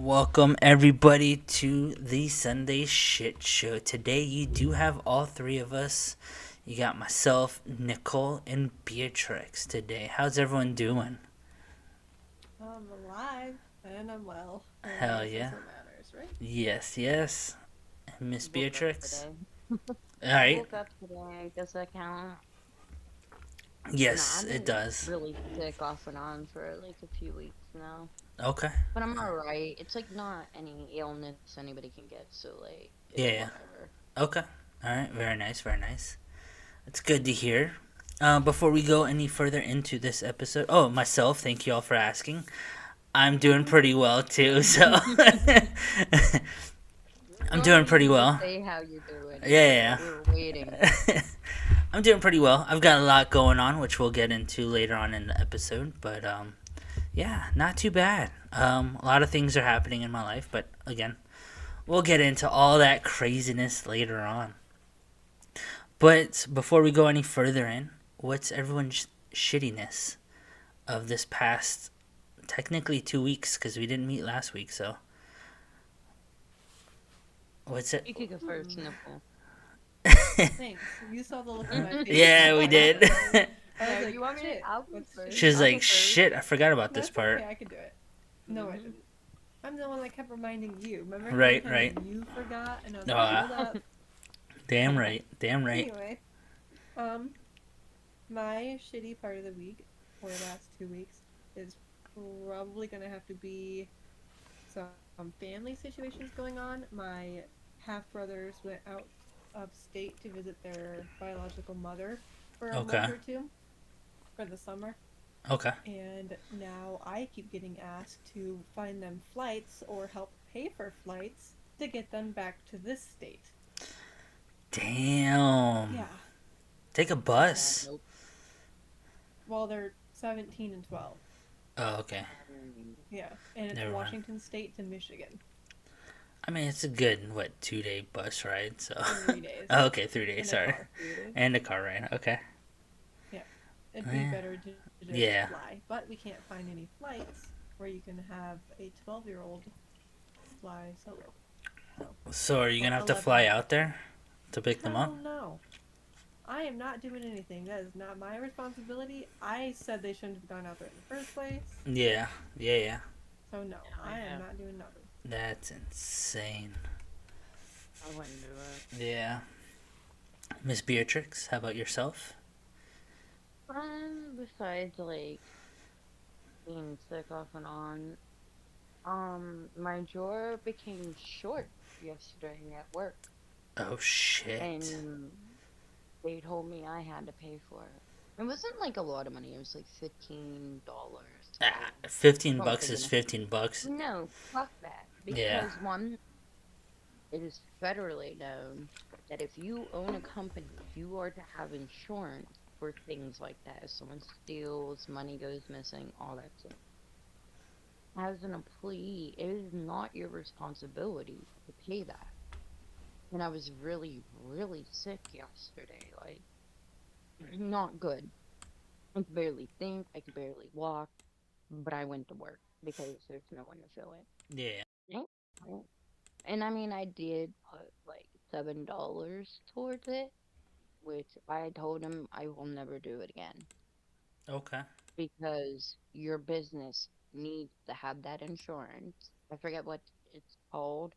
Welcome everybody to the Sunday Shit Show. Today you do have all three of us. You got myself, Nicole, and Beatrix today. How's everyone doing? I'm alive and I'm well, and Hell I guess that's yeah. what matters, right? Yes, yes. And Miss Woke up Beatrix? today. I Alright. woke up today. Does that count? No, Yes, I've it been does. really sick off and on for like a few weeks now. Okay. But I'm alright. It's like not any illness anybody can get, so like it's Yeah. whatever. Okay. Alright, very nice, very nice. It's good to hear. Before we go any further into this episode, myself, thank you all for asking. I'm doing pretty well too, so I'm Well, doing you pretty can just well. say how you're doing. Yeah, We were waiting. yeah. I'm doing pretty well. I've got a lot going on, which we'll get into later on in the episode. But yeah, not too bad. A lot of things are happening in my life, but again, we'll get into all that craziness later on. But before we go any further in, what's everyone's shittiness of this past technically 2 weeks because we didn't meet last week? So what's it? You could go first, Hmm. Nicole. Thanks. You saw the look on my face Yeah, we before I did. said mine. I No, was like, you want me to? shit, I'll go what's first. She was shitty? I'll go like, first. "Shit, I forgot about No, this it's okay. part." I could do it. No, I hmm didn't. I'm the one that kept reminding you. Remember how many Right, times right. you forgot? And I was like, Uh, hold up. damn right, damn right. Anyway, um, my shitty part of the week, or the last 2 weeks, is probably gonna have to be some family situations going on. My half brothers went out of state to visit their biological mother for a month Okay, or two for the summer, okay. and now I keep getting asked to find them flights or help pay for flights to get them back to this state. Damn. Yeah, Take a Yeah, bus. nope. well, they're 17 and 12. Oh, okay. Yeah, and it's Never mind. Washington State to Michigan. I mean, it's a good 2 day bus ride. So, 3 days oh, okay, 3 days. in a Sorry, car. 3 days. and a car ride. Okay. Yeah, it'd be Yeah. better to just Yeah. fly, but we can't find any flights where you can have a 12-year-old fly solo. So, So, are you or gonna have to 11. fly out there to pick them up? Hell no. I am not doing anything. That is not my responsibility. I said they shouldn't have gone out there in the first place. Yeah. Yeah. Yeah. So, no, Yeah, I I am know. not doing nothing. That's insane. I wouldn't do it. Yeah. Miss Beatrix, how about yourself? Besides like being sick off and on, my drawer became short yesterday at work, Oh shit. and they told me I had to pay for it. It wasn't like a lot of money. It was like $15. Ah, So $15 something. is $15. No, fuck that. Yeah. Because one, it is federally known that if you own a company, you are to have insurance for things like that. If someone steals, money goes missing, all that stuff. As an employee, it is not your responsibility to pay that. And I was really, really sick yesterday. Like, not good. I could barely think, I could barely walk, but I went to work because there's no one to fill it. Yeah. Right? Right. And I mean, I did put like $7 towards it, which I told him I will never do it again Okay. because your business needs to have that insurance. I forget what it's called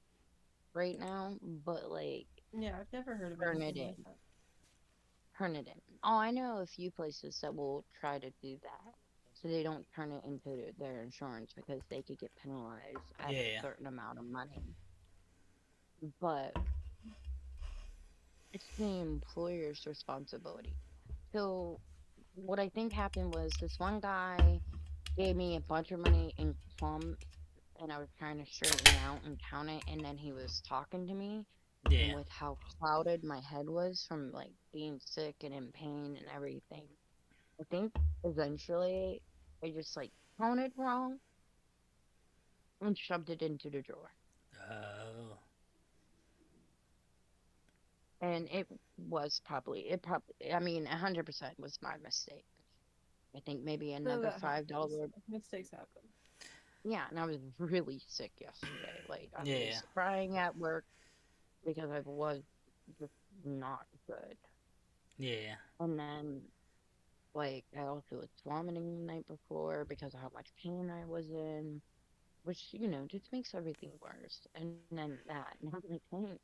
right now, but like, Yeah, I've never heard of turn it anything like in. that. Turn it in. Oh, I know a few places that will try to do that. So they don't turn it into their insurance because they could get penalized at Yeah. a Yeah. certain amount of money. But it's the employer's responsibility. So what I think happened was this one guy gave me a bunch of money in clumps and I was trying to straighten it out and count it and then he was talking to me and Yeah. with how clouded my head was from like being sick and in pain and everything. I think eventually I just like counted wrong and shoved it into the drawer. Oh. And I mean, 100% was my mistake. I think maybe So another that happens. $5. Mistakes happen. Yeah, and I was really sick yesterday. Like, I Yeah. was crying at work because I was just not good. Yeah. And then, like, I also was vomiting the night before because of how much pain I was in, which, just makes everything worse. And then that, and I'm like,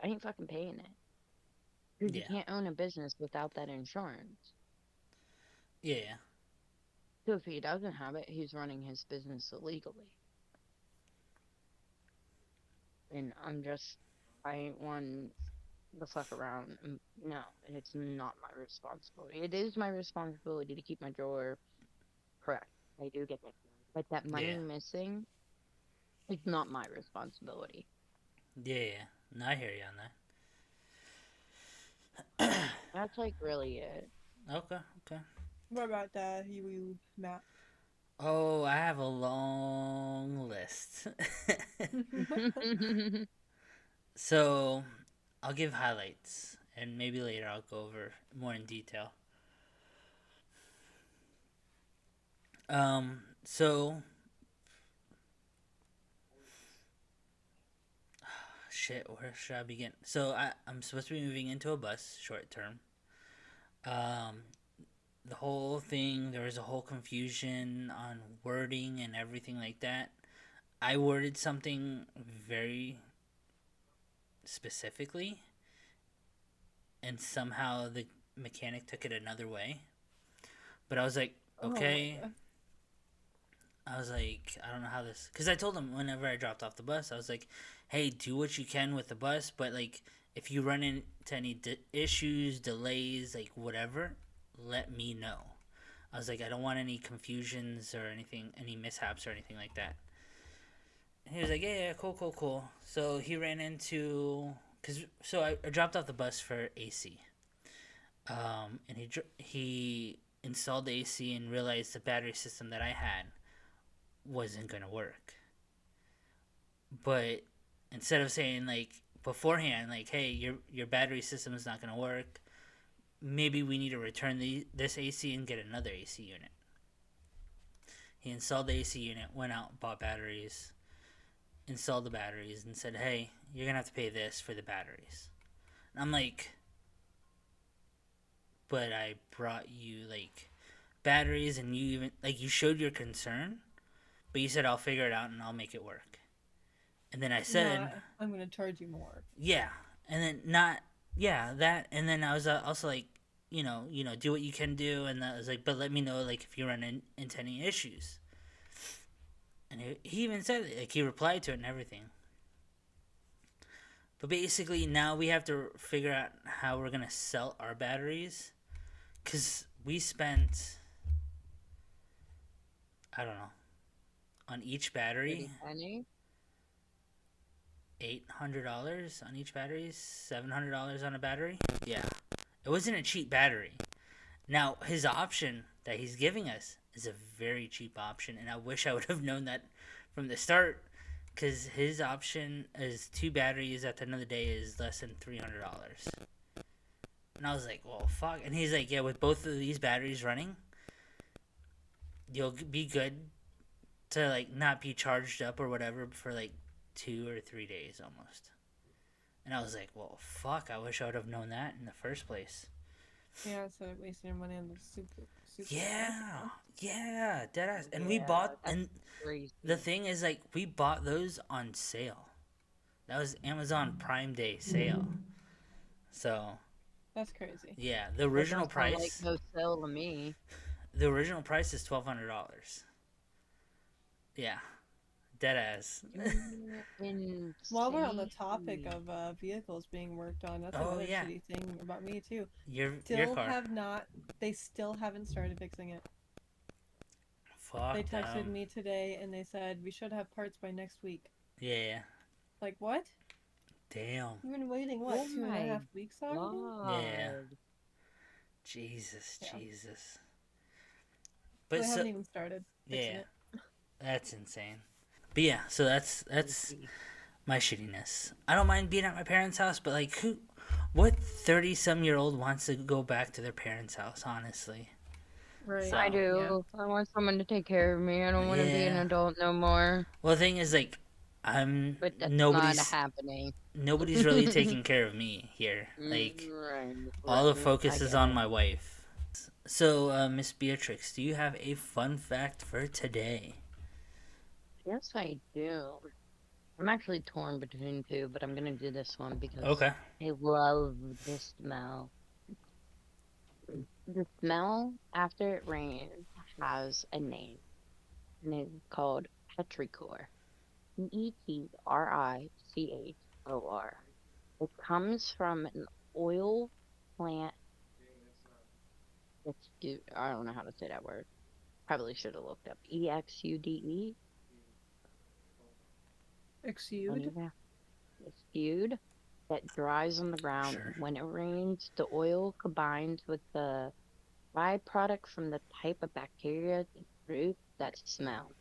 I ain't fucking paying it. Because you Yeah. can't own a business without that insurance. Yeah. So if he doesn't have it, he's running his business illegally. And I ain't one to fuck around. No, it's not my responsibility. It is my responsibility to keep my drawer correct. I do get that. But that money Yeah. missing is not my responsibility. Yeah. No, I hear you on that. That's like really it. Okay. Okay. What about you, Matt? Oh, I have a long list. So I'll give highlights, and maybe later I'll go over more in detail. So shit, where should I begin? So I'm supposed to be moving into a bus short term. Um, the whole thing, there was a whole confusion on wording and everything like that. I worded something very specifically, and somehow the mechanic took it another way. But I was like, Oh my okay. god. I was like, I don't know how this. Because I told him whenever I dropped off the bus, I was like, hey, do what you can with the bus, but like, if you run into any issues, delays, like whatever, let me know. I was like, I don't want any confusions or anything, any mishaps or anything like that. And he was like, yeah, yeah, cool, cool, cool. So he ran into. I dropped off the bus for AC. And he installed the AC and realized the battery system that I had wasn't going to work. But instead of saying like beforehand, like, hey, your battery system is not going to work, maybe we need to return this AC and get another AC unit. He installed the AC unit, went out, bought batteries, installed the batteries, and said, hey, you're going to have to pay this for the batteries. And I'm like, but I brought you like batteries and you even like you showed your concern, but you said I'll figure it out and I'll make it work. And then I said, Not, I'm gonna charge you more. yeah, and then not yeah that, and then I was also like, do what you can do, and I was like, but let me know like if you run into any issues. And he even said it, like he replied to it and everything. But basically now we have to figure out how we're gonna sell our batteries, cause we spent I don't know on each battery Pretty penny. $800 on each battery, $700 on a battery. Yeah, it wasn't a cheap battery. Now, his option that he's giving us is a very cheap option, and I wish I would have known that from the start, because his option is two batteries at the end of the day is less than $300. And I was like, well, fuck. And he's like, yeah, with both of these batteries running, you'll be good to like not be charged up or whatever for like 2 or 3 days almost. And I was like, well, fuck, I wish I would have known that in the first place. Yeah, so wasting your money on the super fast Yeah, one. yeah, deadass. And we Yeah, bought, that's and the crazy. thing is, like, we bought those on sale. That was Amazon Prime Day sale. So That's crazy. yeah, the That original don't sound like price, no sale to me. the original price is $1,200. Yeah, deadass. You're While we're on the insane. topic of vehicles being worked on, that's Oh another yeah, shitty thing about me too. your Still car. have not, they still haven't started fixing it. They Fuck texted them. me today and they said we should have parts by next week. Yeah, Like, what? damn. You've been waiting, Oh what, two and a my half weeks already? Yeah, God. Jesus, Yeah. Jesus. So But they so haven't even started fixing yeah, it. that's insane. But yeah, so that's Crazy. my shittiness. I don't mind being at my parents' house, but like, what 30-some-year-old wants to go back to their parents' house? Honestly, Right. I So Yeah. do. I want someone to take care of me. I don't want to be an yeah. adult no more. Well, the thing is, like, I'm But that's not nobody's happening. nobody's really taking care of me here. Like, Right, all the right. I focus is get on it. my wife. So, Miss Beatrix, do you have a fun fact for today? Yes, I do. I'm actually torn between two, but I'm gonna do this one because Okay. I love the smell. The smell after it rains has a name, and it's called petrichor. Petrichor. It comes from an oil plant. I don't know how to say that word. Probably should have looked up. Exude. Exude. Anyway, exude that dries on the ground. Sure. When it rains, the oil combines with the byproduct from the type of bacteria that produce that smell.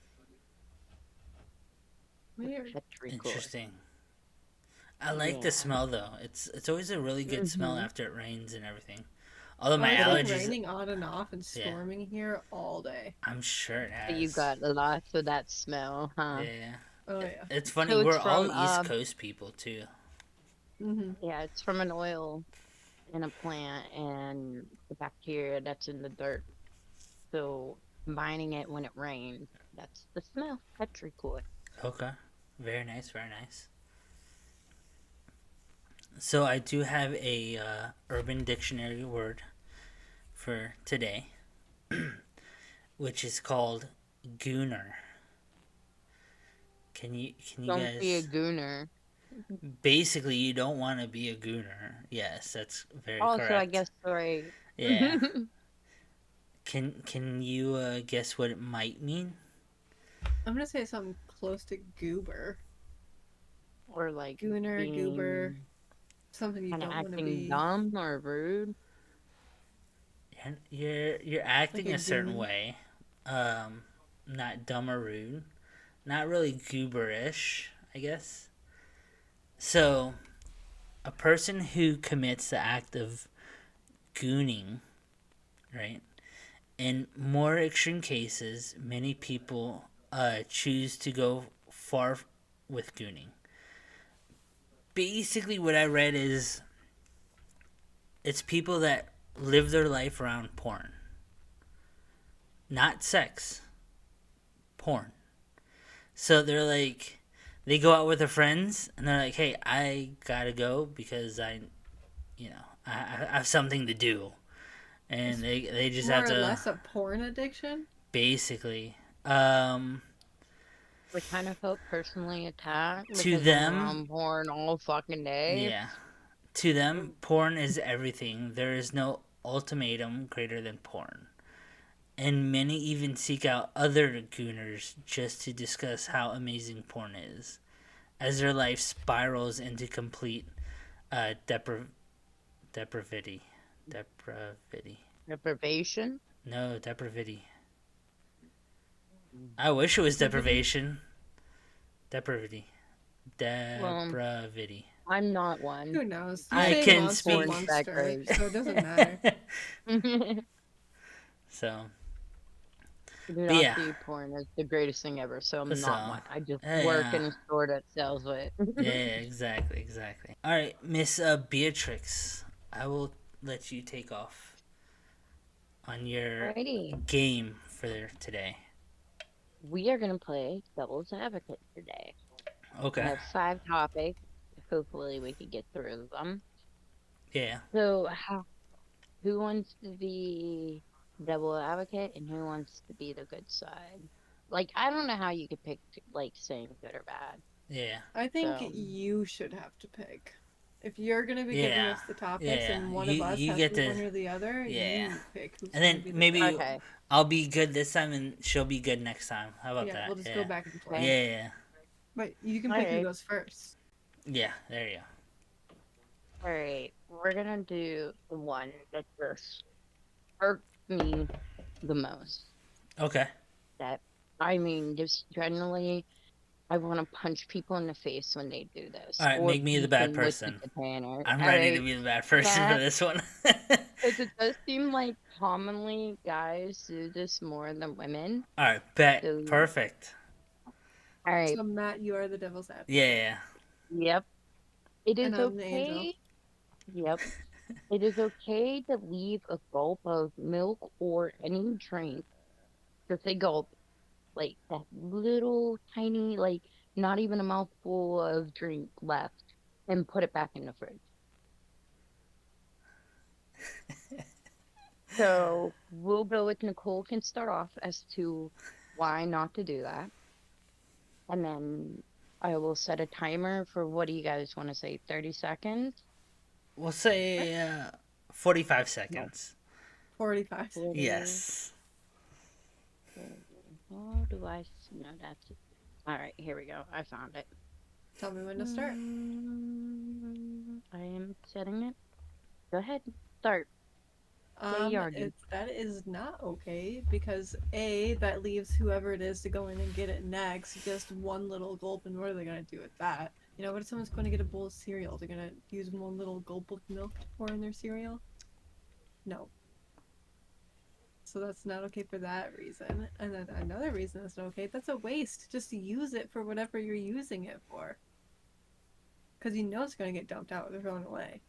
The Weird. petrichor. Interesting. I like the Yeah. smell though. It's always a really good smell Mm-hmm. after it rains and everything. Although my Oh, it's It been is. allergies, raining on and off and yeah, storming here all day. I'm sure it So you has. got lots of that smell, huh? Yeah. Oh yeah. It's funny. So it's We're all from East Coast people too. Mm-hmm. yeah, it's from an oil in a plant and the bacteria that's in the dirt. So combining it when it rains, that's the smell. Petrichor. Okay. Very nice. Very nice. So I do have a Urban Dictionary word for today, which is called gooner. Can you Don't be a guys gooner. basically you don't want to be a gooner. Yes, that's very Also, I correct. guess right. Yeah. Can you guess what it might mean? I'm gonna say something close to goober. Or like Gooner, goober. being Something you kind of don't want to acting be. dumb or rude. You're Like acting a a certain goon. way. Um Not dumb or rude. Not really gooberish, I guess. So, a person who commits the act of gooning, right? In more extreme cases, many people choose to go far with gooning. Basically, what I read is it's people that live their life around porn, not sex, porn. So they're like, they go out with their friends and they're like, hey, I gotta go because I have something to do. And It's they just have more or to less a porn addiction. basically, um, I kind of felt personally attacked to because I'm them, around porn all fucking day. yeah, to them, porn is everything. There is no ultimatum greater than porn. And many even seek out other gooners just to discuss how amazing porn is, as their life spirals into complete uh, depravity. Depravity. Deprivation. No, depravity. I wish it was Activity. deprivation. Depravity. Well, Depravity. I'm not one. Who knows? You I I say don't can think monster, speak. porn's that monster, great. so it doesn't matter. So, Dude, but I'll yeah. see porn is the greatest thing ever, so I'm So, not one. I just work yeah. in a store that sells it. Yeah, exactly, exactly. All right, Miss Beatrix, I will let you take off on your Alrighty. game for today. We are gonna play Devil's Advocate today. I Okay. have 5 topics. Hopefully we can get through them. Yeah. So, who wants to be devil advocate and who wants to be the good side? Like, I don't know how you could pick, like, saying good or bad. Yeah. I think So, you should have to pick. If you're gonna be giving Yeah. us the topics Yeah. and one You of us you has to get be to one or the other, yeah. you pick who's And gonna then be the good. maybe okay, I'll be good this time and she'll be good next time. How about Yeah, that? we'll just go Yeah. back and forth. okay, Yeah. But you can pick who alright, goes first. Yeah. There you alright. We're gonna do the one that just hurt me the most. go. Okay. That, I mean, just generally, I want to punch people in the face when they do All this, right, or make me the beat bad them with the person. container. I'm All ready to right, be the bad person for Matt, this one. because it does seem like commonly guys do this more than women. All right, bet. So, Perfect. all right, So Matt, you are the devil's Yeah, advocate, yeah. yep, it and is I'm the angel. okay. Yep, it is okay to leave a gulp of milk or any drink, just a gulp, like that little tiny, like not even a mouthful of drink left, and put it back in the fridge. So we'll go with Nicole can start off as to why not to do that. And then I will set a timer for what do you guys want to say? 30 seconds? We'll Okay. say 45 No. seconds. 45. 40. Yes. How do I? No, that's it. All right, here we go. I found it. Tell me when to start. I am setting it. Go ahead. Start. Say yardy. It's that is not okay because A, that leaves whoever it is to go in and get it next just one little gulp, and what are they gonna do with that? You know, what if someone's going to get a bowl of cereal? They're gonna use one little gulp of milk to pour in their cereal? No. So that's not okay for that reason. And then another reason that's not okay, that's a waste. Just use it for whatever you're using it for. Because you know it's going to get dumped out or thrown away.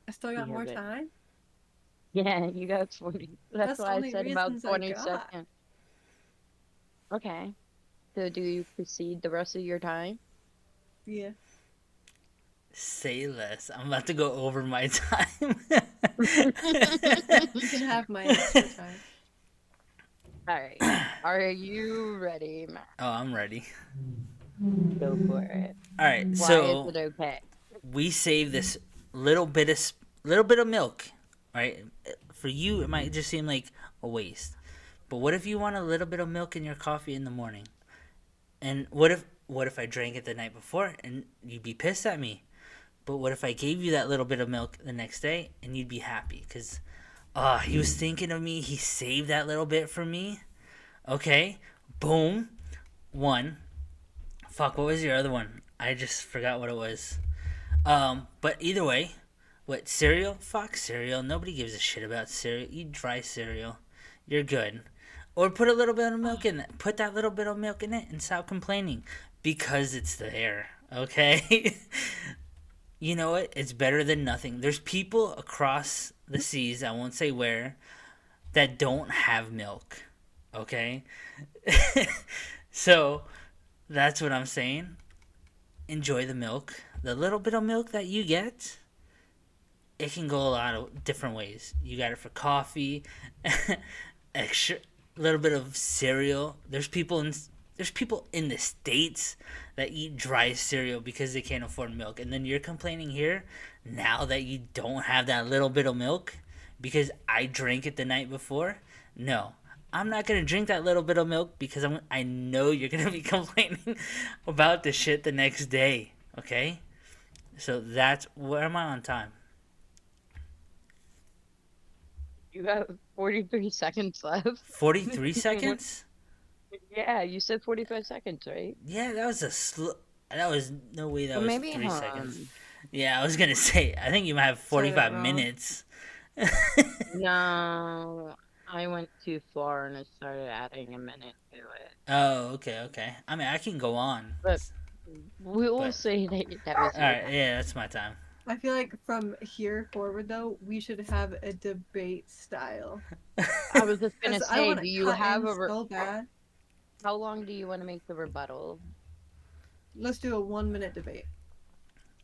I still got You more have it. time? Yeah, you got 40. That's That's the why I only said about reasons I 20 got. seconds. Okay. So do you proceed the rest of your time? Yeah. Say less. I'm about to go over my time. You can have my extra time. All right. Are you ready, Matt? Oh, I'm ready. Go for it. All right, Why is so it okay? we save this little bit of little bit of milk, right? For you, it might just seem like a waste. But what if you want a little bit of milk in your coffee in the morning? And what if I drank it the night before and you'd be pissed at me? But what if I gave you that little bit of milk the next day and you'd be happy because he was thinking of me. He saved that little bit for me. Okay, boom, one. Fuck, what was your other one? I just forgot what it was. But either way, what cereal? Fuck cereal. Nobody gives a shit about cereal. Eat dry cereal. You're good. Or put a little bit of milk in it. Put that little bit of milk in it and stop complaining because it's there. Okay. You know what? It's better than nothing. There's people across the seas, I won't say where, that don't have milk. Okay? So, that's what I'm saying. Enjoy the milk. The little bit of milk that you get, it can go a lot of different ways. You got it for coffee, extra little bit of cereal. There's people in the states that eat dry cereal because they can't afford milk, and then you're complaining here now that you don't have that little bit of milk because I drank it the night before. No, I'm not gonna drink that little bit of milk because I know you're gonna be complaining about the shit the next day. Okay, so that's where am I on time? You have 43 seconds left. 43 seconds. Yeah, you said 45 seconds, right? Yeah, that was that was no way that Or was maybe, 3 seconds. Yeah, I was gonna say I think you might have Said it 45 wrong. minutes. no, I went too far and I started adding a minute to it. Oh, okay, okay. I mean, I can go on, But we'll but say that that was all your right, time. yeah, that's my time. I feel like from here forward, though, we should have a debate style. I was just gonna Because I say, want do to you cut have in a so bad. how long do you want to make the rebuttal? Let's do a 1 minute debate.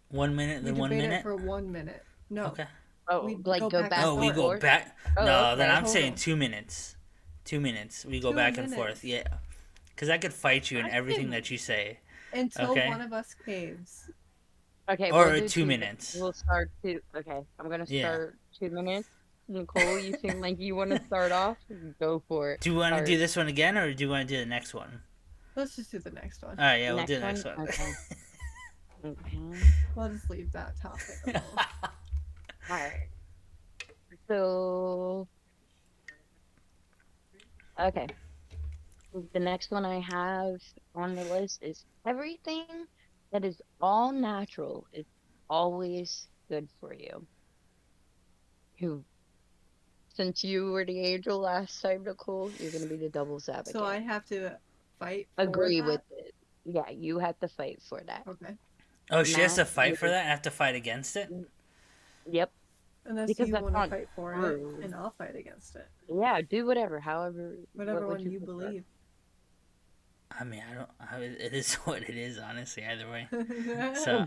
1 minute, We then one debate it minute. for 1 minute. No, Okay. Oh, we like go go back and back Oh, we and forth. go forth? back. Oh, No, then okay. I'm saying Total. 2 minutes. 2 minutes. We go Two back and forth. minutes. Yeah, because I could fight you in I everything can that you say. until Okay. one of us caves. Okay, we'll Or do two 2 minutes. minutes. We'll start okay, I'm gonna Yeah. start 2 minutes. Nicole, you seem like you want to start off. Go for it. Do you want to do Start. this one again, or do you want to do the next one? Let's just do the next one. All right, yeah, we'll do Next the next one? one. Okay. Okay. We'll just leave that topic alone. Alright. So Okay. The next one I have on the list is everything that is all natural is always good for you. Who, since you were the angel last time, Nicole, you're gonna be the devil's So I advocate. have to fight for Agree with that. it. Yeah, you have to fight for that. Okay. Oh, she has Matt, to fight for you, that. I have to fight against it. yep, Unless because you that's want to not fight for it, true. and I'll fight against it. Yeah, do whatever, however, what Whatever would one you you prefer? believe. I mean, I don't. It is what it is. Honestly, either way. Okay. So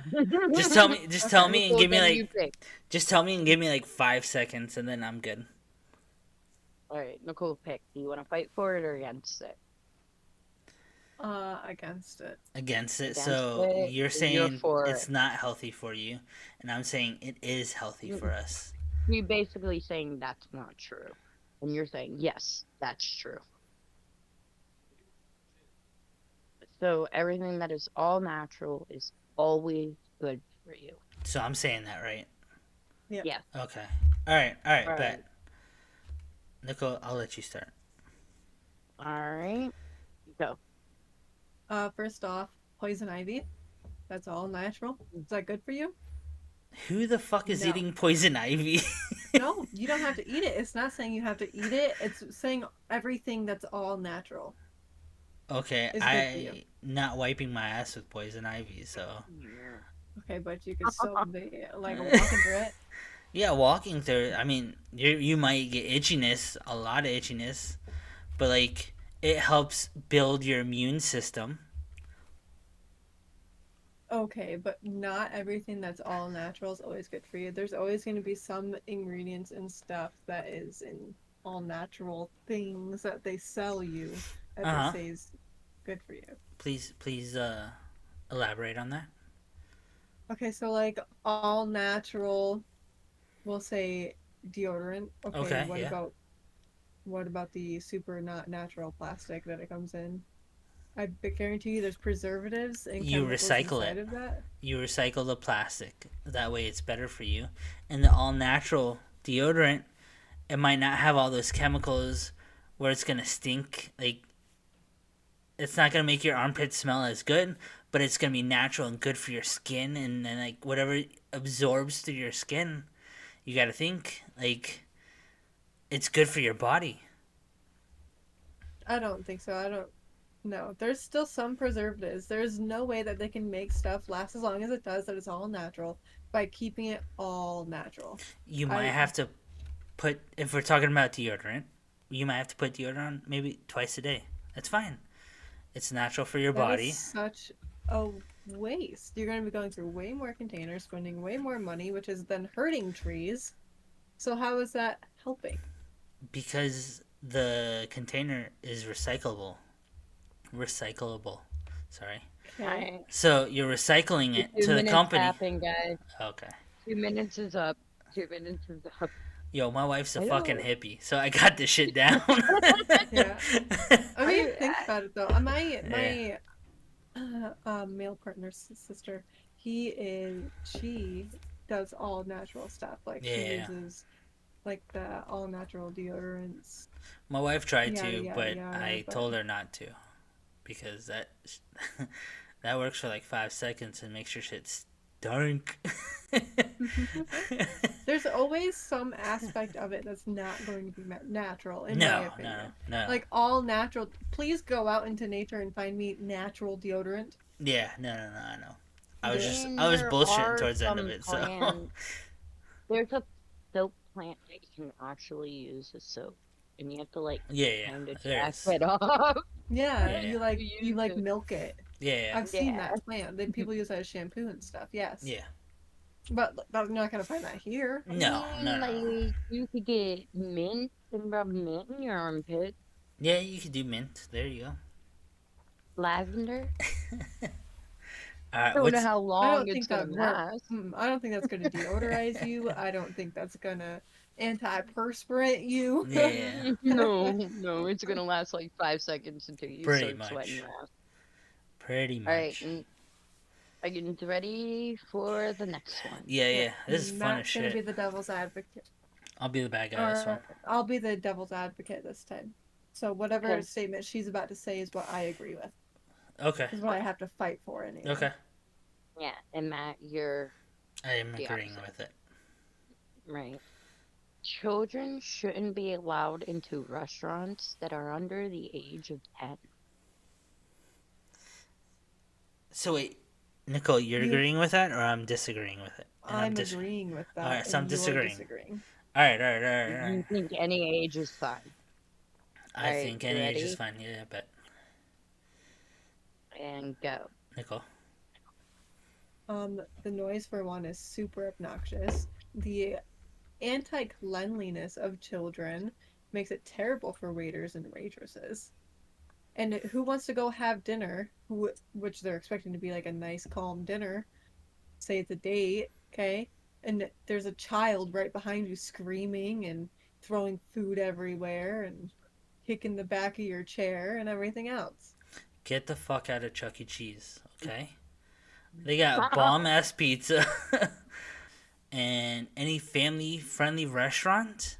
just tell me. Just tell me and Nicole, give me then you like. pick. Just tell me and give me like 5 seconds, and then I'm good. All right, Nicole, pick. Do you want to fight for it or against it? Against it. Against it. Against So it, you're you're saying for it. it's not healthy for you, and I'm saying it is healthy for us. You're basically saying that's not true. And you're saying, yes, that's true. So everything that is all natural is always good for you. So I'm saying that right. Yeah. Yes. Okay. All right. All All right. right. Bet. Nicole, I'll let you start. All right. Go. First off, poison ivy. That's all natural. Is that good for you? Who the fuck is No. eating poison ivy? No, you don't have to eat it. It's not saying you have to eat it. It's saying everything that's all natural Okay, is good for you. I not wiping my ass with poison ivy, so Okay, but you could still be like walking through it. yeah, walking through. I mean, you might get itchiness, a lot of itchiness, but like it helps build your immune system. Okay, but not everything that's all natural is always good for you. There's always going to be some ingredients and stuff that is in all natural things that they sell you that Uh they huh. say is good for you. Please, elaborate on that. Okay, so like all natural, we'll say deodorant. Okay, Okay, yeah. what about the super not natural plastic that it comes in? I guarantee you there's preservatives and You chemicals recycle inside it. of that. You recycle the plastic. That way, it's better for you. And the all natural deodorant, it might not have all those chemicals where it's gonna stink. Like it's not gonna make your armpits smell as good, but it's gonna be natural and good for your skin, and then like whatever absorbs through your skin, you gotta think like it's good for your body. I don't think so. I don't No, there's still some preservatives. There's no way that they can make stuff last as long as it does that it's all natural by keeping it all natural. You might I have to put if we're talking about deodorant, you might have to put deodorant on maybe twice a day. That's fine. It's natural for your That is body. such a waste. You're going to be going through way more containers, spending way more money, which is then hurting trees. So how is that helping? Because the container is recyclable, sorry. All Okay. right. So you're recycling The it two to the minutes company. tapping, guys. Okay. 2 minutes is up. 2 minutes is up. Yo, my wife's a fucking Hello. hippie, so I got this shit down. Yeah. I I, mean, think I, about it though. My Yeah. male partner's sister, she does all natural stuff. Like she Yeah. uses like the all natural deodorants, My wife tried yada to, yada but yada. I But told her not to because that that works for like 5 seconds and makes your shit stunk. there's always some aspect of it that's not going to be natural, in my No, no, opinion. no. Like all natural. Please go out into nature and find me natural deodorant. Yeah, no. I know. and I was there bullshitting are towards the end of some it. So plants. There's a soap plant that you can actually use as soap. And you have to, like, yeah, kind of there jack is. it off Yeah, Yeah, you to use like it. milk it. yeah, I've seen Yeah. that plant. That people use that as shampoo and stuff. Yes, yeah. but you're not gonna find that here. I No, mean, no. like, you could get mint and rub mint in your armpit. Yeah, you could do mint. There you Lavender. go. All right, Don't know what's how I long don't it's think gonna that works. last. I don't think that's gonna deodorize you. I don't think that's gonna antiperspirant you. yeah, No, no, it's gonna last like 5 seconds until you pretty start sweating much, your ass. pretty All right, much. and are you ready for the next one? Yeah, Okay, yeah. This is fun as Matt's gonna be shit. the devil's advocate, I'll be the bad guy this one. or I'll be the devil's advocate this time. So whatever Okay. statement she's about to say is what I agree with. Okay. Is what I have to fight for anyway. Okay. Yeah, and Matt, you're I am the agreeing opposite, with it. right? Children shouldn't be allowed into restaurants that are under the age of 10. So wait, Nicole, you're You agreeing with that, or I'm disagreeing with it? And I'm I'm dis. agreeing with All that right, so and I'm you're disagreeing. disagreeing. All right, all right, all right, all right. You think any age is fine. All I right, think you any age is ready? fine. Yeah, but And go. Nicole. The noise for one is super obnoxious. The anti-cleanliness of children makes it terrible for waiters and waitresses. And who wants to go have dinner, which they're expecting to be like a nice, calm dinner, say it's a date, okay? And there's a child right behind you screaming and throwing food everywhere and kicking the back of your chair and everything else. Get the fuck out of Chuck E. Cheese, okay? They got bomb ass pizza. And any family friendly restaurant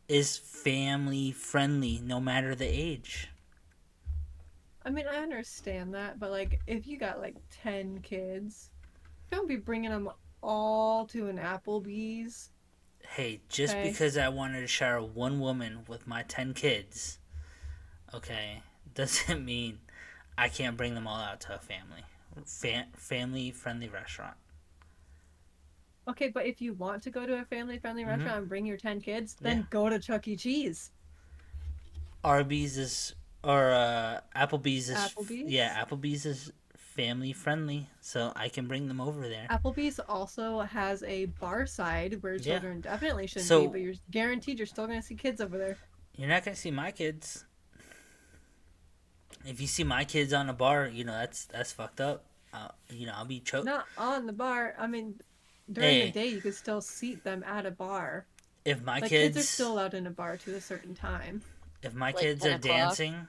is family friendly no matter the age. I mean, I understand that, but like, if you got like 10 kids, don't be bringing them all to an Applebee's, Hey, just okay? because I wanted to share one woman with my 10 kids, okay, doesn't mean I can't bring them all out to a family friendly restaurant. Okay, but if you want to go to a family-friendly Mm-hmm. restaurant and bring your 10 kids, Yeah. then go to Chuck E. Cheese. Arby's is, or Applebee's is, Applebee's? yeah, Applebee's is family friendly, so I can bring them over there. Applebee's also has a bar side where Yeah. children definitely shouldn't be, So but you're guaranteed you're still going to see kids over there. you're not gonna see my kids. If you see my kids on a bar, that's fucked up. I'll be choked. Not on the bar. I mean, during the Hey, day, you could still seat them at a bar. if my Like, kids are kids, still allowed in a bar to a certain time. if my Like kids 10 are o'clock. dancing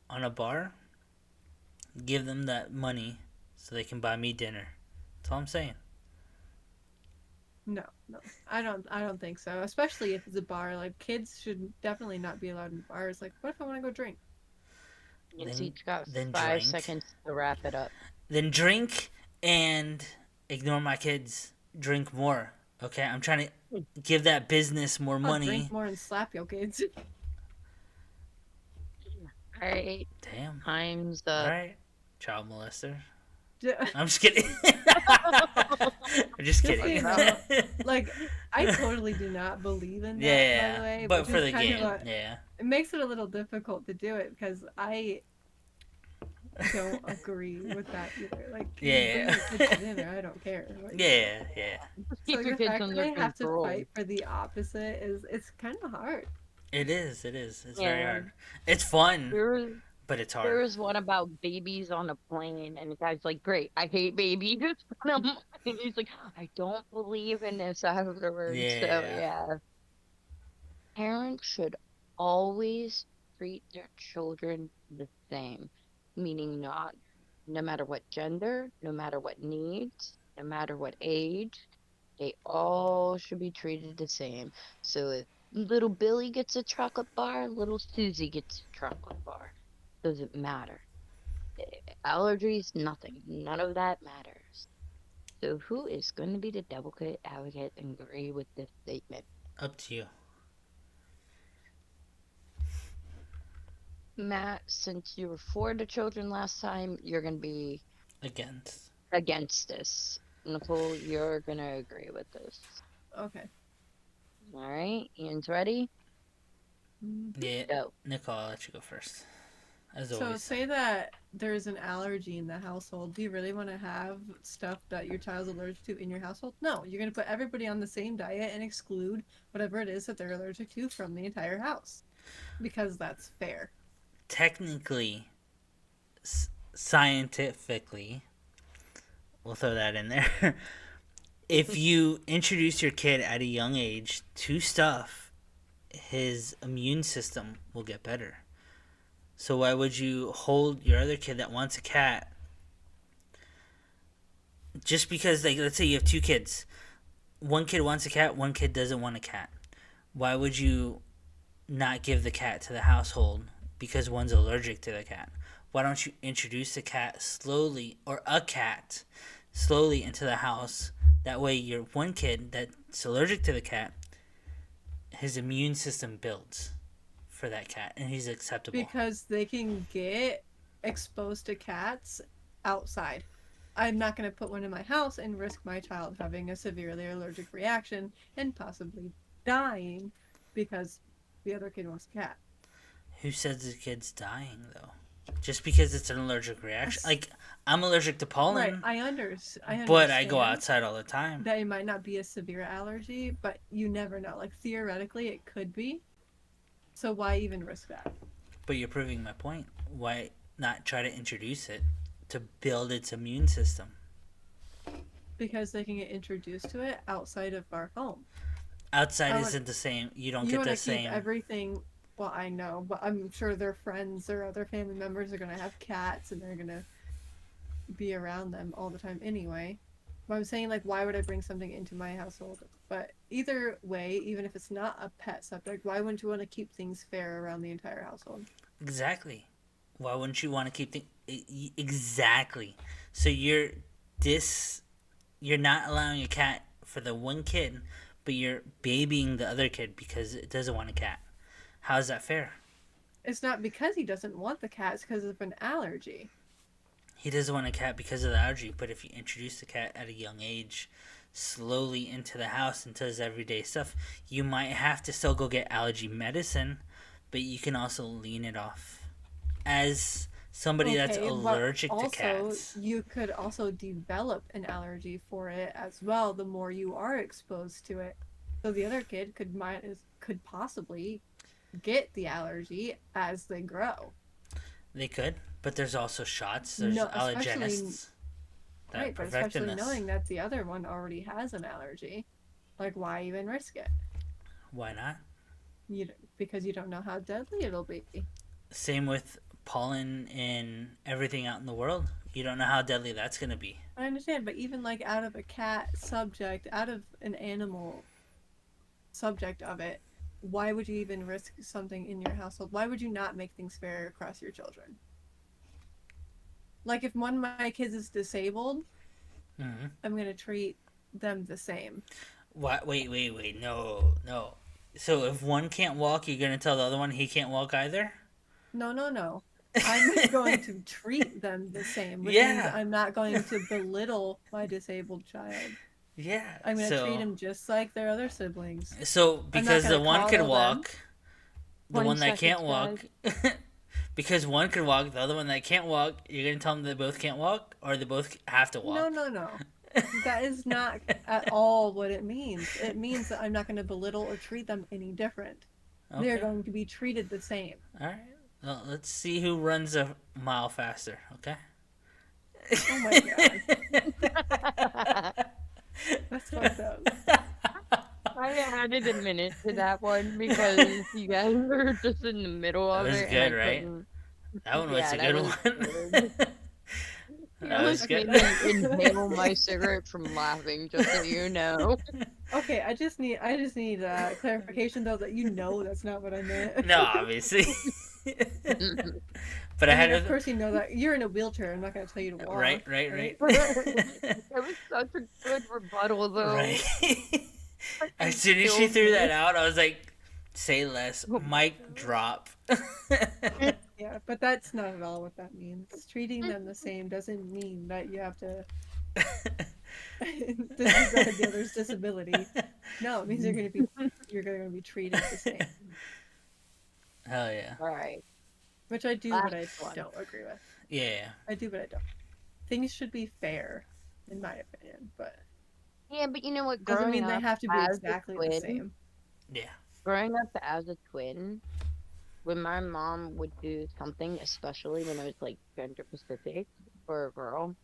on a bar, give them that money so they can buy me dinner. That's all I'm saying. No, no. I don't think so. Especially if it's a bar. Like, kids should definitely not be allowed in bars. Like, what if I want to go drink? It's Then, each got then 5 seconds to wrap it up. drink and ignore my kids. Drink more. Okay, I'm trying to give that business more I'll drink money. more and slap your kids. All right, Damn. time's All up. right, child molester. Just I'm just kidding. I'm just so kidding. you know, like, I totally do not believe in that, by the Yeah, way, but which for is the kind of game, yeah. it makes it a little difficult to do it because I don't agree with that either. Like, you bring Yeah. your kids to dinner, I don't care. Like, Yeah, yeah. Just so keep your the kids fact that under I have to control. fight for the opposite it's kind of hard. It is, it is. It's very Yeah. hard. It's fun, There, but it's there hard. was one about babies on a plane, and the guy's like, "Great, I hate babies." And he's like, "I don't believe in this afterwards." So Yeah. yeah, parents should always treat their children the same, meaning not no matter what gender, no matter what needs, no matter what age, they all should be treated the same. So if little Billy gets a chocolate bar, little Susie gets a chocolate bar. Doesn't matter. Allergies, nothing. None of that matters. So who is going to be the delicate advocate and agree with this statement? Up to you. Matt, since you were for the children last time, you're going to be Against. against this. Nicole, you're going to agree with this. Okay. All right, Ian's ready? Yeah. Go. Nicole, I'll let you go first. As So always. say that there's an allergy in the household. Do you really want to have stuff that your child's allergic to in your household? No, you're going to put everybody on the same diet and exclude whatever it is that they're allergic to from the entire house. Because that's fair. Technically, scientifically, we'll throw that in there. If you introduce your kid at a young age to stuff, his immune system will get better. So why would you hold your other kid that wants a cat just because, like, let's say you have two kids, one kid wants a cat, one kid doesn't want a cat. Why would you not give the cat to the household because one's allergic to the cat. Why don't you introduce the cat slowly, or a cat slowly, into the house? That way, your one kid that's allergic to the cat, his immune system builds for that cat, and he's acceptable. Because they can get exposed to cats outside. I'm not going to put one in my house and risk my child having a severely allergic reaction and possibly dying because the other kid wants a cat. Who says the kid's dying though? Just because it's an allergic reaction. Like, I'm allergic to Right, pollen, I understand. but I go outside all the time. That it might not be a severe allergy, but you never know. Like, theoretically, it could be. So why even risk that? But you're proving my point. Why not try to introduce it to build its immune system? Because they can get introduced to it outside of our home. Outside isn't the same. You don't get the same. Keep everything. Well, I know, but I'm sure their friends or other family members are gonna have cats, and they're gonna be around them all the time anyway. But I'm saying, like, why would I bring something into my household? But either way, even if it's not a pet subject, why wouldn't you want to keep things fair around the entire household? Exactly. Why wouldn't you want to keep things exactly? So you're not allowing a cat for the one kid, but you're babying the other kid because it doesn't want a cat. How is that fair? It's not because he doesn't want the cat, it's because of an allergy. He doesn't want a cat because of the allergy, but if you introduce the cat at a young age, slowly into the house, into his everyday stuff, you might have to still go get allergy medicine, but you can also lean it off. As somebody that's allergic to cats. You could also develop an allergy for it as well the more you are exposed to it. So the other kid could possibly get the allergy as they grow. They could, but there's also shots. There's allergenists. Right, but especially knowing that the other one already has an allergy, like, why even risk it? Why not? Because you don't know how deadly it'll be. Same with pollen and everything out in the world. You don't know how deadly that's going to be. I understand, but even like out of a cat subject, out of an animal subject of it, why would you even risk something in your household? Why would you not make things fair across your children? Like, if one of my kids is disabled, I'm going to treat them the same. What? Wait, no. So if one can't walk, you're going to tell the other one he can't walk either? No. I'm going to treat them the same, which means I'm not going to belittle my disabled child. Yeah. I'm going to treat them just like their other siblings. So because the one can walk, the one that can't walk, because one can walk, the other one that can't walk, you're going to tell them they both can't walk, or they both have to walk? No. That is not at all what it means. It means that I'm not going to belittle or treat them any different. Okay. They're going to be treated the same. All right. Well, let's see who runs a mile faster, okay? Oh my god. That's fucked up. I added a minute to that one because you guys were just in the middle of it. That was good, right? That one was a good one. That was good. Inhale my cigarette from laughing, just so you know. Okay, I just need clarification though that you know that's not what I meant. No, obviously. But of course you know that you're in a wheelchair. I'm not going to tell you to walk. Right. It was such a good rebuttal, though. Right. As soon as she threw that out, I was like, "Say less." Mic drop. Yeah, but that's not at all what that means. Treating them the same doesn't mean that you have to disregard the other's disability. No, it means you're going to be treated the same. Hell yeah. All right. Which I do, but I don't agree with. Yeah. I do, but I don't. Things should be fair, in my opinion, but... Yeah, but you know what? Doesn't mean they have to be exactly the same. Yeah. Growing up as a twin, when my mom would do something, especially when it was, like, gender specific for a girl,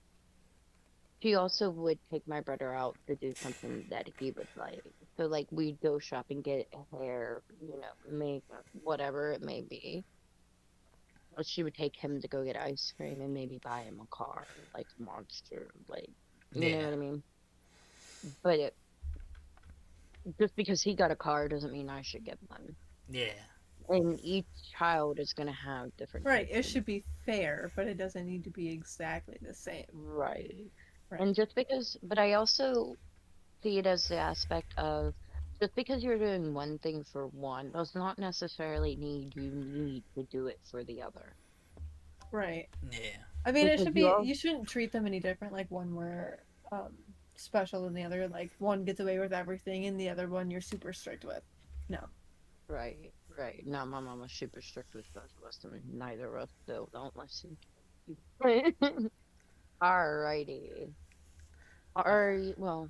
she also would take my brother out to do something that he would like. So, like, we'd go shopping, get hair, makeup, whatever it may be. Or she would take him to go get ice cream and maybe buy him a car, like Monster, like, you know what I mean? But just because he got a car doesn't mean I should get one. Yeah. And each child is going to have different Right. It tastes. should be fair, but it doesn't need to be exactly the same. Right. Right. And just because, but I also see it as the aspect of just because you're doing one thing for one does not necessarily need to do it for the other. Right. Yeah. I mean, it Because should you be, all, you shouldn't treat them any different, like one were special than the other. Like one gets away with everything and the other one you're super strict with. No. right, right. Now my mom was super strict with both of us, and neither of us still don't listen. Alrighty. Well,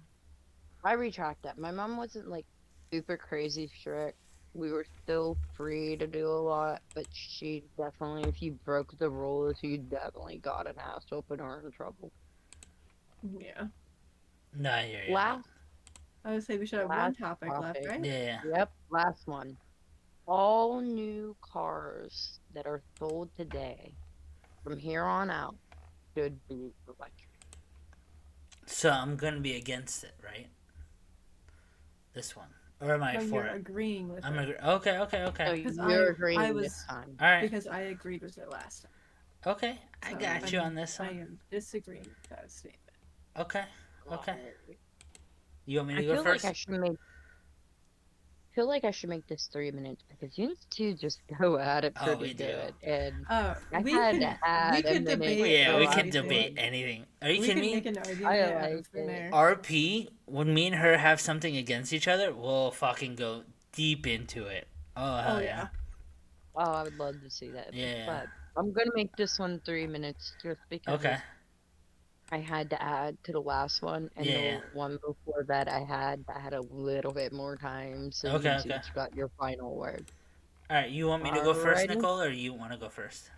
I retract that. My mom wasn't like super crazy strict. We were still free to do a lot, but she definitely, if you broke the rules, you definitely got an ass whooping or in trouble. Yeah. No, I hear you. Last, I would say we should have one last topic left, topic. right? Yeah. Yep, last one. All new cars that are sold today from here on out should be electric. So I'm gonna be against it, right? This one, or am I No, for you're it? agreeing with I'm it. Okay. Okay. So Okay. Because you're I agreeing this was, time. All right. because I agreed with it last time. Okay. I So got you on this I one. am disagreeing with that statement. Okay. Okay. Alright. You want me I to go feel like I first? should make feel like I should make this 3 minutes because you two just go at it Oh, pretty we do. good, and I We had could to we add a could minute Well, debate to yeah, the we about can last anything. debate one. anything. Are you We kidding could make me? an I argument out like of thin it. air. RP, when me and her have something against each other, we'll fucking go deep into it. Oh, Oh hell yeah. yeah. Oh, I would love to see that, Yeah. but I'm gonna make this one 3 minutes just Okay. because I had to add to the last one, and the Yeah. one before that I had a little bit more time, so you Okay, okay. each got your final word. Alright, you want me to go first, Alrighty. Nicole, or you want to go first?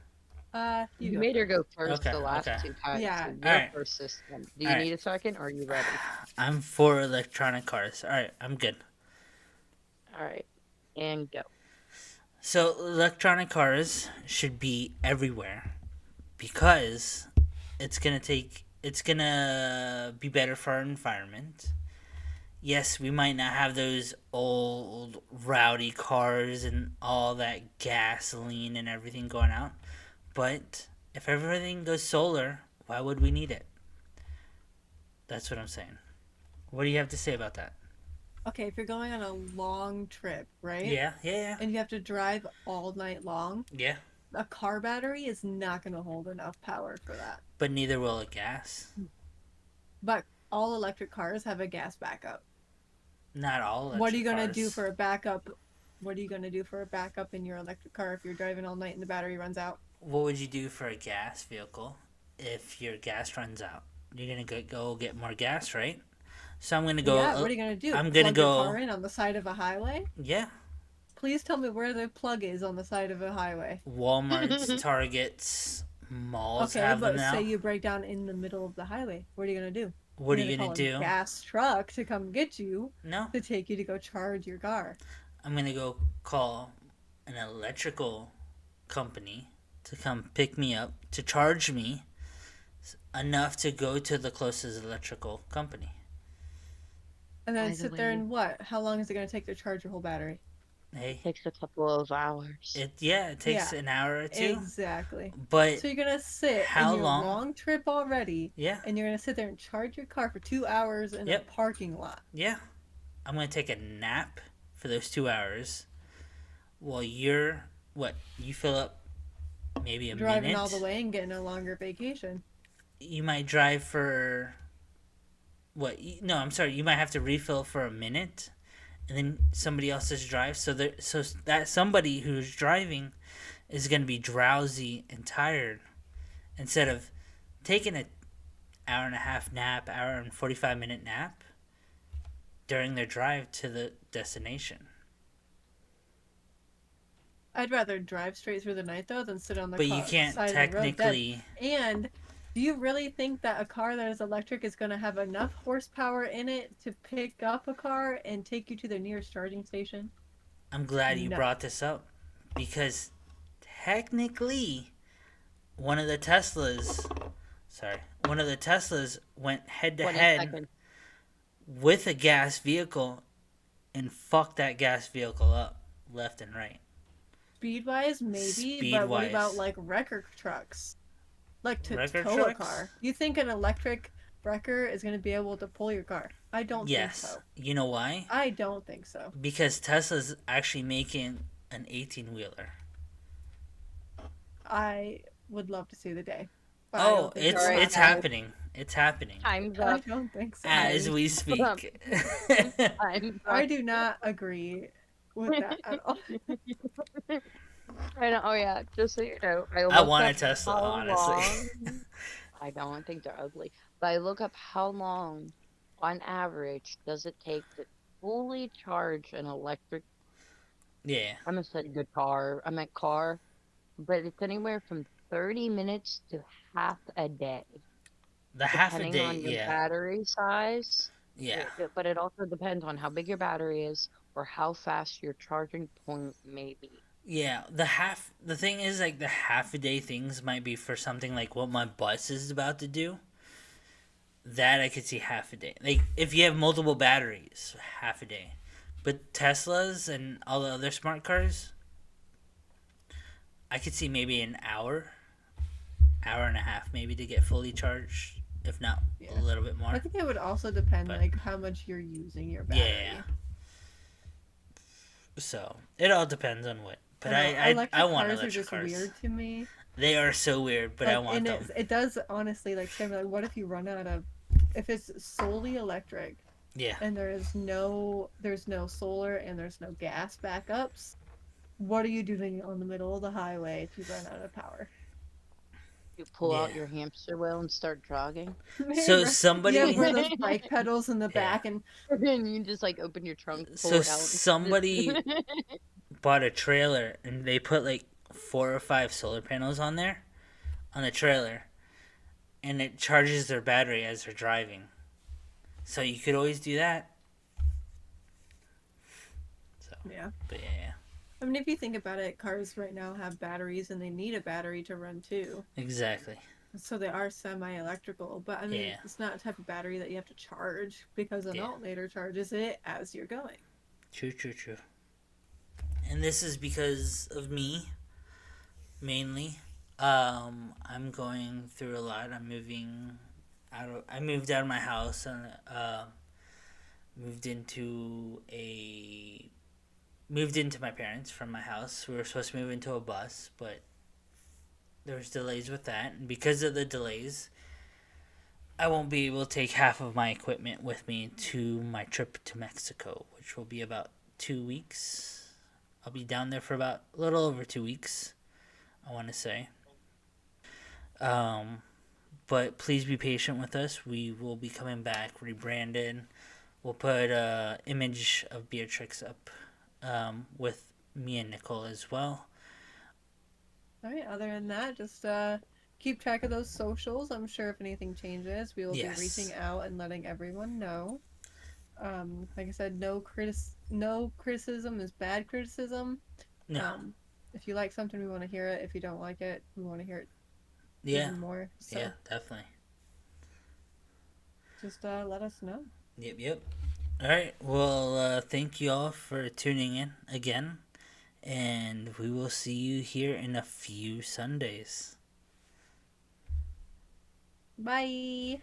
You You go made her first. go first Okay, the last okay. two times, so Yeah. you're Alright, first this time. Do you alright. need a second? Or are you ready? I'm for electronic cars. Alright, I'm good. All right, and go. So, electronic cars should be everywhere because it's gonna be better for our environment. Yes, we might not have those old rowdy cars and all that gasoline and everything going out, but if everything goes solar, why would we need it? That's what I'm saying. What do you have to say about that? Okay, if you're going on a long trip, right? Yeah, yeah, And you have to drive all night long, yeah. a car battery is not going to hold enough power for that. But neither will a gas. But all electric cars have a gas backup. Not all What are you electric going to do cars. for a backup? What are you going to do for a backup in your electric car if you're driving all night and the battery runs out? What would you do for a gas vehicle if your gas runs out? You're gonna go get more gas, right? So I'm gonna go. Yeah, what are you going to do? I'm gonna Plug your go. car in on the side of a highway? Yeah, Please tell me where the plug is on the side of a highway. Walmart's, Targets, malls Okay, have them but say now. you break down in the middle of the highway. What are you going to do? What are You're you going to gonna call a do? gas truck to come get you No, to take you to go charge your car. I'm gonna go call an electrical company to come pick me up to charge me enough to go to the closest electrical company. And then By the sit there way, and what? How long is it going to take to charge your whole battery? Hey, takes a couple of hours. it takes Yeah, an hour or two, exactly. but So you're going to sit in how your long? long trip already, Yeah, and you're going to sit there and charge your car for 2 hours in a yep, parking lot. yeah. I'm gonna take a nap for those 2 hours while you're what? You fill up maybe a Driving all the minute. way and getting a longer vacation. You might drive for what? No, I'm sorry. You might have to refill for a minute, and then somebody else's drive. So that somebody who's driving is gonna be drowsy and tired instead of taking an hour and a half nap, hour and 45-minute nap during their drive to the destination. I'd rather drive straight through the night though than sit on the But you can't side of the road dead. technically. And do you really think that a car that is electric is going to have enough horsepower in it to pick up a car and take you to the nearest charging station? I'm glad you No. brought this up because technically, one of the Teslas. Sorry, one of the Teslas went head to 20 head seconds. with a gas vehicle and fucked that gas vehicle up left and right. speed wise, maybe, Speed but what about wise, like wrecker trucks? Like to record tow a trucks. car? You think an electric wrecker is going to be able to pull your car? I don't think Yes. so. You know why? I don't think so. Because Tesla's actually making an 18 wheeler. I would love to see the day, but I Oh, don't think it it's will Alright, it's happen. guys. happening. It's happening Time's I up. don't think so. as Time's we up. speak. Time's I up. do not agree with that at all. And oh yeah, just so you know, I I looked want up a Tesla, how honestly. long. I don't think they're ugly, but I look up how long, on average, does it take to fully charge an electric. Yeah, I'm gonna say guitar. I meant car, but it's anywhere from 30 minutes to half a day, the half a depending day. on your Yeah, battery size. yeah. But it also depends on how big your battery is or how fast your charging point may be. Yeah, the thing is like the half a day things might be for something like what my bus is about to do. That I could see half a day. Like if you have multiple batteries, half a day. But Teslas and all the other smart cars, I could see maybe an hour, hour and a half maybe to get fully charged, if not a Yeah. little bit I more. think it would also depend But like how much you're using your yeah, battery. so it all depends on what. But I know I electric want cars are electric just cars. weird to me. They are so weird, but I Like, want and them. it does honestly like scare me. Like, what if you run out of, if it's solely electric Yeah, and there's no solar and there's no gas backups? What are you doing on the middle of the highway if you run out of power? You pull yeah. out your hamster wheel and start jogging. So Man, you have somebody, one of those bike pedals in the yeah. back, and And you just like open your trunk, pull So it out. somebody bought a trailer and they put like 4 or 5 solar panels on there on the trailer, and it charges their battery as they're driving. So you could always do that. So, yeah. but yeah, I mean, if you think about it, cars right now have batteries and they need a battery to run too. exactly. So they are semi-electrical, but I mean, Yeah, it's not a type of battery that you have to charge because an yeah. alternator charges it as you're going. True, true, true. And this is because of me mainly. I'm going through a lot. I'm moving out. I moved out of my house and moved into a moved into my parents from my house. We were supposed to move into a bus, but there was delays with that, and because of the delays, I won't be able to take half of my equipment with me to my trip to Mexico, which will be about 2 weeks. I'll be down there for about a little over 2 weeks, I want to say. Um, but please be patient with us. We will be coming back rebranded. We'll put a image of Beatrix up with me and Nicole as well. All right. Other than that, just keep track of those socials. I'm sure if anything changes, we will be reaching Yes. out and letting everyone know. Like I said, no criticism is bad criticism. No. Um, if you like something, we want to hear it. If you don't like it, we want to hear it Yeah. even more. Yeah. So Definitely. just let us know. Yep. Yep. All right. Well, thank you all for tuning in again, and we will see you here in a few Sundays. Bye.